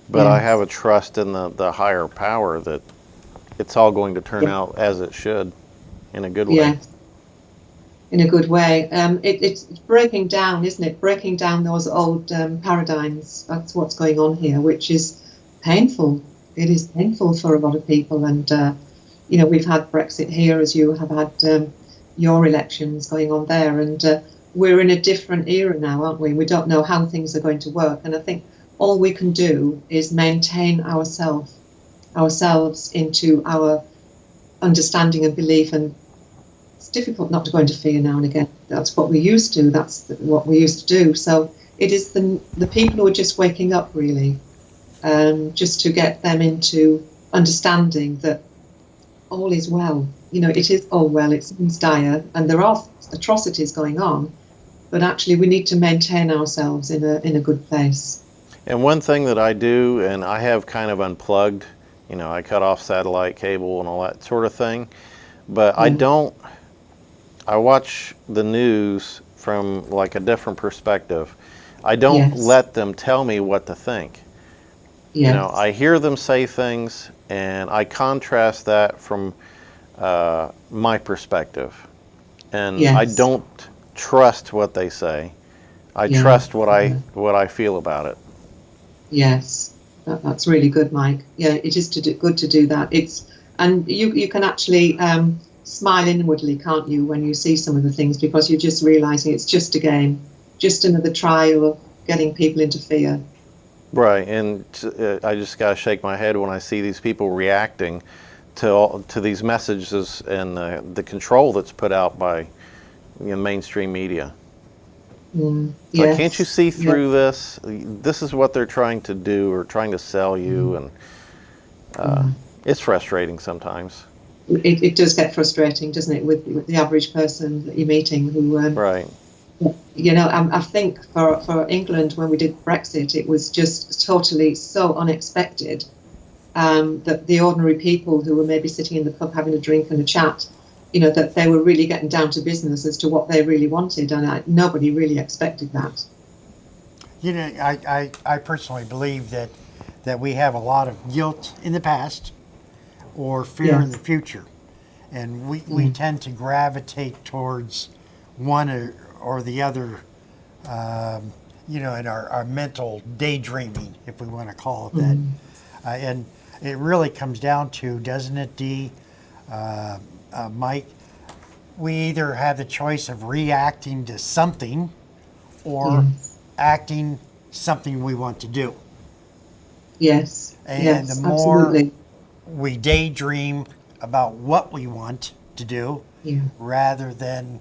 but I have a trust in the higher power that it's all going to turn out as it should, in a good way. Yes. In a good way. It's breaking down, isn't it? Breaking down those old paradigms. That's what's going on here, which is painful. It is painful for a lot of people. And, we've had Brexit here, as you have had your elections going on there. And we're in a different era now, aren't we? We don't know how things are going to work. And I think all we can do is maintain ourselves into our understanding and belief, and it's difficult not to go into fear now and again. That's what we used to. That's what we used to do. So it is the people who are just waking up, really, just to get them into understanding that all is well. It is all well. It seems dire, and there are atrocities going on, but actually we need to maintain ourselves in a good place. And one thing that I do, and I have kind of unplugged, I cut off satellite cable and all that sort of thing, but I watch the news from like a different perspective. I don't let them tell me what to think. Yes. I hear them say things, and I contrast that from my perspective. And I don't trust what they say. I trust what I feel about it. Yes, that's really good, Mike. Yeah, it is good to do that. And you can actually smile inwardly, can't you, when you see some of the things, because you're just realizing it's just a game, just another trial of getting people into fear. Right, and I just gotta shake my head when I see these people reacting to these messages and the control that's put out by mainstream media. Like, can't you see through this? This is what they're trying to do, or trying to sell you, and it's frustrating sometimes. It does get frustrating, doesn't it, with the average person that you're meeting who. Right. I think for England, when we did Brexit, it was just totally so unexpected that the ordinary people who were maybe sitting in the pub having a drink and a chat, that they were really getting down to business as to what they really wanted, and nobody really expected that. I personally believe that we have a lot of guilt in the past or fear in the future, and we tend to gravitate towards one or the other, in our mental daydreaming, if we want to call it that. And it really comes down to, doesn't it, Dee, Mike? We either have the choice of reacting to something or acting something we want to do. Yes. And the more we daydream about what we want to do rather than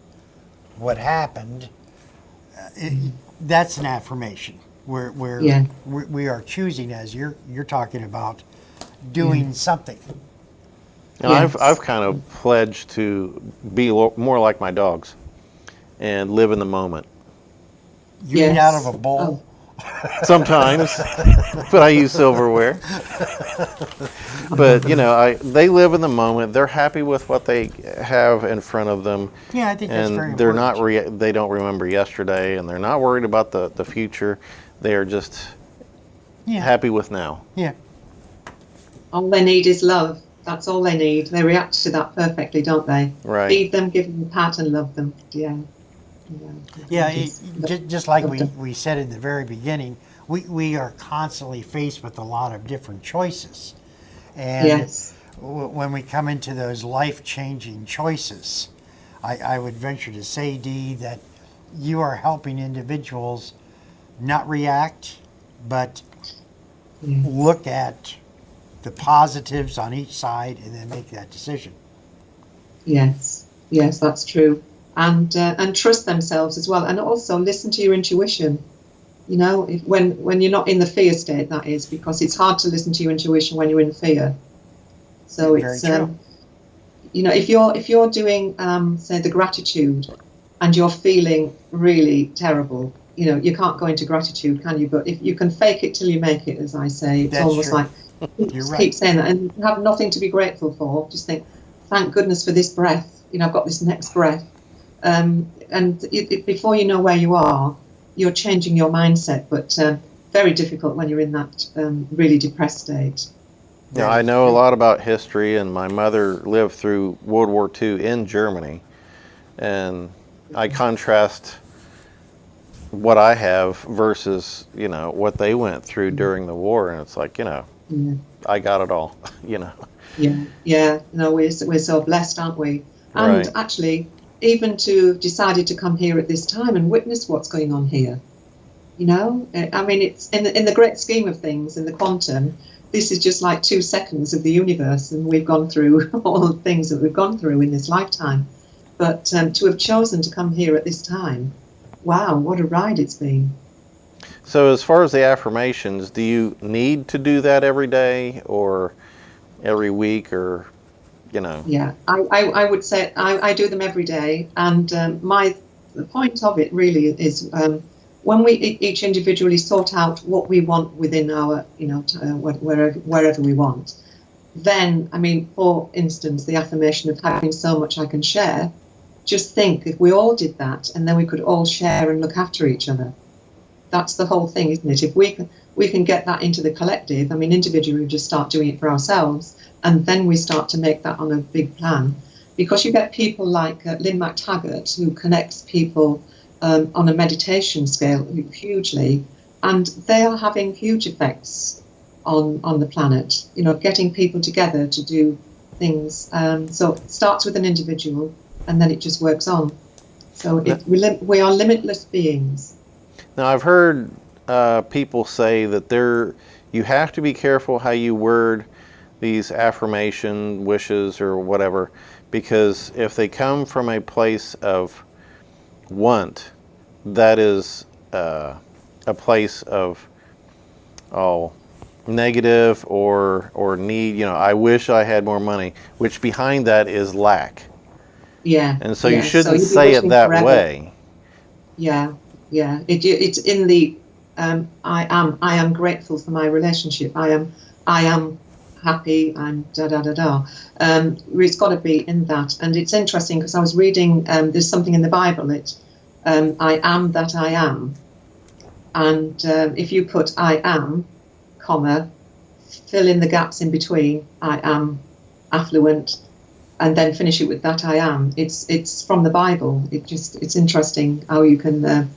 what happened, that's an affirmation where we are choosing, as you're talking about, doing something. And I've kind of pledged to be more like my dogs and live in the moment. You eat out of a bowl sometimes, but I use silverware. But they live in the moment. They're happy with what they have in front of them. Yeah, I think that's very And they're not important. they don't remember yesterday, and they're not worried about the future. They are just Yeah, happy with now. yeah, All they need is love. That's all they need. They react to that perfectly, don't they? Right. Feed them, give them a pat, and love them. Yeah. yeah. Just like love them. we said in the very beginning, we are constantly faced with a lot of different choices. And Yes. when we come into those life-changing choices, I would venture to say, Dee, that you are helping individuals not react, but Yes. look at the positives on each side and then make that decision. Yes. Yes, that's true. And trust themselves as well, and also listen to your intuition. When you're not in the fear state, that is, because it's hard to listen to your intuition when you're in fear. So Very it's true. if you're doing say the gratitude, and you're feeling really terrible, you can't go into gratitude, can you? But if you can fake it till you make it, as I say, it's That's almost true. like You're just right. keep saying that and have nothing to be grateful for. Just think, thank goodness for this breath. I've got this next breath. And before you know where you are, you're changing your mindset. But very difficult when you're in that really depressed state. Yeah, I know a lot about history, and my mother lived through World War II in Germany, and I contrast what I have versus what they went through during the war, and it's like Yeah. I got it all, you know. Yeah. No, we're so blessed, aren't we? And Right. actually, even to decided to come here at this time and witness what's going on here. I mean, it's in the great scheme of things, in the quantum, this is just like 2 seconds of the universe, and we've gone through all the things that we've gone through in this lifetime. But to have chosen to come here at this time, wow, what a ride it's been. So as far as the affirmations, do you need to do that every day or every week, or Yeah, I would say I do them every day, and the point of it really is when we each individually sort out what we want within our wherever we want. Then, I mean, for instance, the affirmation of having so much I can share. Just think if we all did that, and then we could all share and look after each other. That's the whole thing, isn't it? If we can get that into the collective, I mean, individually we just start doing it for ourselves, and then we start to make that on a big plan. Because you get people like Lynn McTaggart, who connects people on a meditation scale hugely, and they are having huge effects on the planet. Getting people together to do things. So it starts with an individual, and then it just works on. So we are limitless beings. Now, I've heard people say that you have to be careful how you word these affirmation wishes or whatever, because if they come from a place of want, that is a place of negative or need. I wish I had more money, which behind that is lack. Yeah. And so yeah. you shouldn't you'd be say it wishing that forever. way. Yeah. It's in the I am grateful for my relationship. I am happy. I'm da da da da. It's got to be in that. And it's interesting because I was reading. There's something in the Bible. I am that I am. And if you put I am, comma, fill in the gaps in between. I am affluent, and then finish it with that I am. It's from the Bible. It's interesting how you can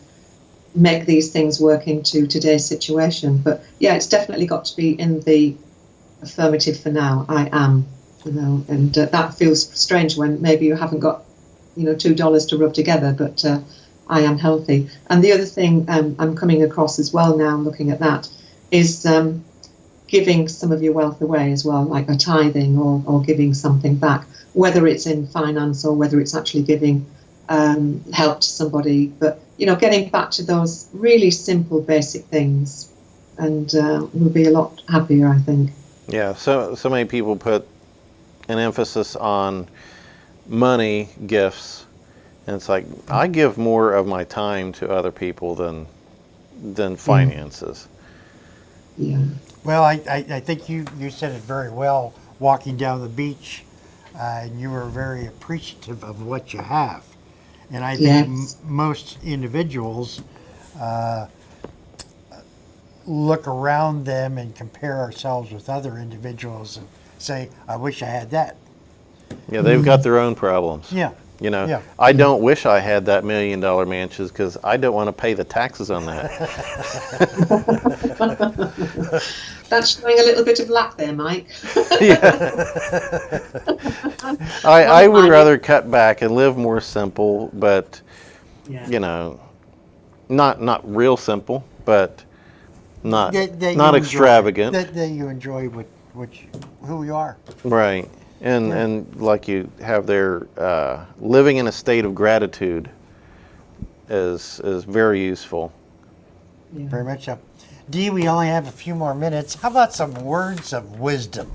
make these things work into today's situation. But yeah, it's definitely got to be in the affirmative for now. I am, and that feels strange when maybe you haven't got $2 to rub together, but I am healthy. And the other thing I'm coming across as well now, looking at that, is giving some of your wealth away as well, like a tithing or giving something back, whether it's in finance or whether it's actually giving help to somebody. But getting back to those really simple, basic things, and we'll be a lot happier, I think. Yeah, so many people put an emphasis on money gifts, and it's like I give more of my time to other people than than finances. Yeah. Well, I think you said it very well walking down the beach, and you were very appreciative of what you have. And I think Yes. most individuals look around them and compare ourselves with other individuals and say, I wish I had that. Yeah, they've got their own problems. Yeah. You know, Yeah. I don't wish I had that $1 million mansion because I don't want to pay the taxes on that. That's showing a little bit of lack there, Mike. I would rather cut back and live more simple, but Yeah. you know, not real simple, but not That you not enjoy- extravagant, That you enjoy who you are. right? And like you have there, living in a state of gratitude is very useful. Yeah. Very much so. Dee, we only have a few more minutes. How about some words of wisdom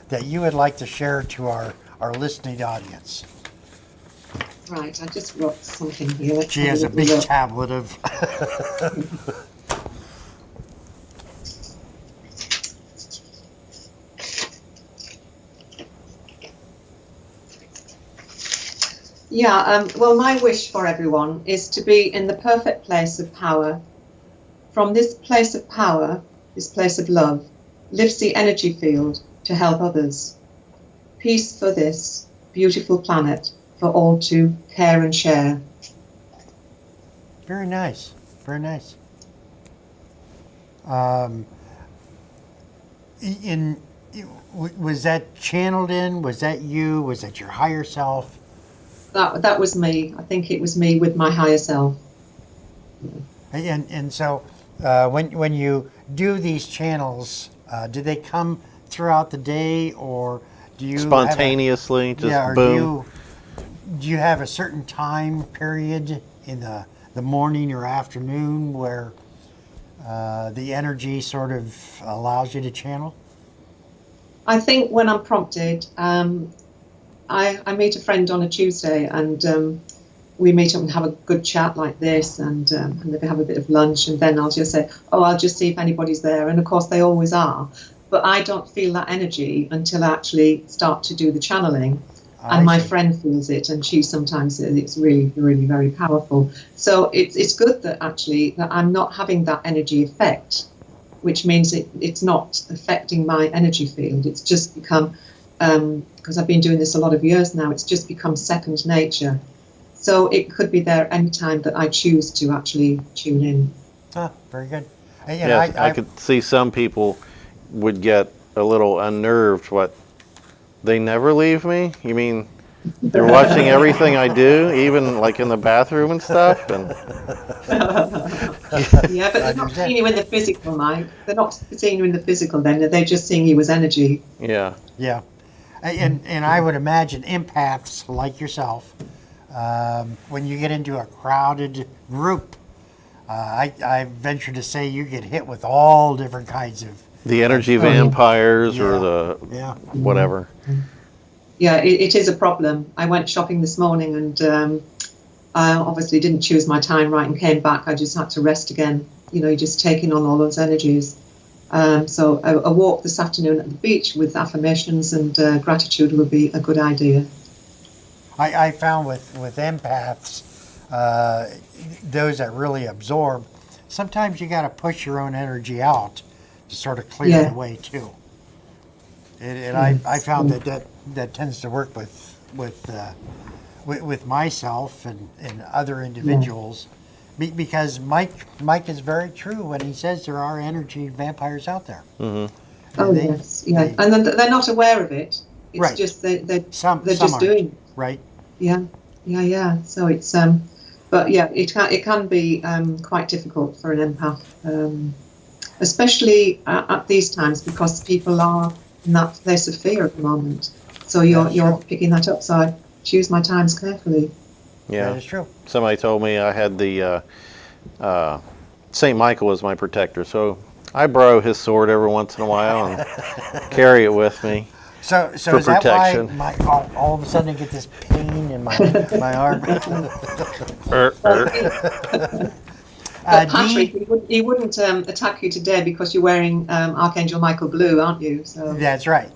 that you would like to share to our listening audience? Right, I just wrote something here. Let's She have has a little big look. tablet of. Yeah, well, my wish for everyone is to be in the perfect place of power. From this place of power, this place of love, lifts the energy field to help others. Peace for this beautiful planet, for all to care and share. Very nice. Very nice. Was that channeled in? Was that you? Was that your higher self? That was me. I think it was me with my higher self. And so when you do these channels, do they come throughout the day, or do you Spontaneously, just or boom. do you have a certain time period in the morning or afternoon where the energy sort of allows you to channel? I think when I'm prompted, I meet a friend on a Tuesday, and we meet up and have a good chat like this, and maybe have a bit of lunch, and then I'll just say, oh, I'll just see if anybody's there. And of course they always are, but I don't feel that energy until I actually start to do the channeling. And my friend feels it, and she sometimes says it's really, really very powerful. So it's good that actually that I'm not having that energy effect, which means it's not affecting my energy field. It's just become, because I've been doing this a lot of years now, it's just become second nature. So it could be there any time that I choose to actually tune in. Ah, very good. And, Yeah, I could see some people would get a little unnerved. What? They never leave me? You mean they're watching everything I do, even like in the bathroom and stuff? And Yeah, but they're not seeing you in the physical, Mike. They're not seeing you in the physical then. They're just seeing you as energy. yeah, Yeah, and I would imagine empaths like yourself, when you get into a crowded group, I venture to say you get hit with all different kinds of. the energy vampires or Yeah. the Yeah. whatever. Yeah, it is a problem. I went shopping this morning, and I obviously didn't choose my time right and came back. I just had to rest again. You know, you're just taking on all those energies. So a walk this afternoon at the beach with affirmations and gratitude would be a good idea. I found with empaths, those that really absorb, sometimes you got to push your own energy out to sort of clear the way too. And I found that tends to work with myself and other individuals, because Mike is very true when he says there are energy vampires out there. Mm-hmm. Oh, yes, yeah. And they're not aware of it. It's Right. just they're Some just aren't, doing it. right? Yeah. So it's but yeah, it can be quite difficult for an empath, especially at these times, because people are in that place of fear at the moment. So you're picking that up. So I choose my times carefully. Yeah, That is true. somebody told me I had the Saint Michael as my protector, so I borrow his sword every once in a while and carry it with me. So For is that protection. why all of a sudden I get this pain in my arm? But Dee, Patrick, he wouldn't attack you today because you're wearing Archangel Michael blue, aren't you? So that's right.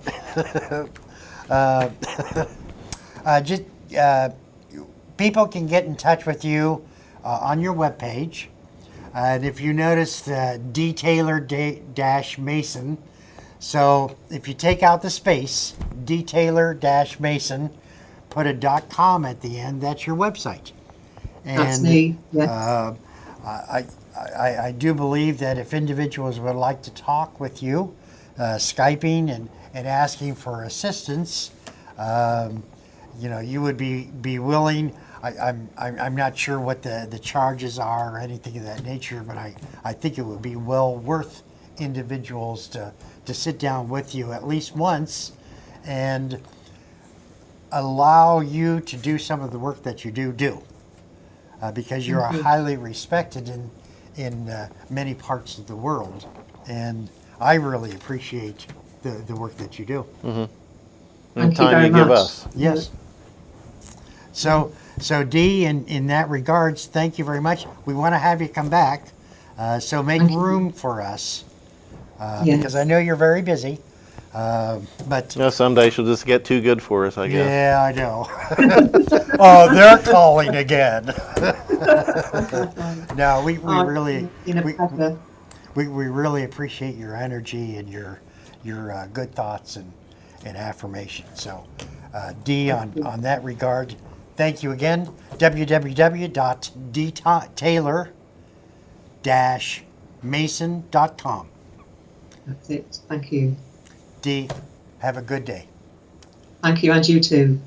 uh, just people can get in touch with you on your webpage. And if you notice the Dee Taylor-Mason, so if you take out the space, Dee Taylor-Mason, put a .com at the end, that's your website. that's And me. Yes. I do believe that if individuals would like to talk with you, Skyping and asking for assistance, you would be willing. I'm not sure what the charges are or anything of that nature, but I think it would be well worth individuals to sit down with you at least once and allow you to do some of the work that you do. Because you're highly respected in many parts of the world, and I really appreciate the work that you do. And Thank you time very you give much. us. Yes. So Dee, in that regards, thank you very much. We want to have you come back, so make Thank you. room for us, Yes. because I know you're very busy. But Someday she'll just get too good for us, I guess. yeah, I know. Oh, they're calling again. No, we really Been a pleasure. we really appreciate your energy and your good thoughts and affirmations. So, Dee, on that regard, thank you again. www.dtaylor-mason.com. That's it. Thank you. Dee, have a good day. Thank you, and you too.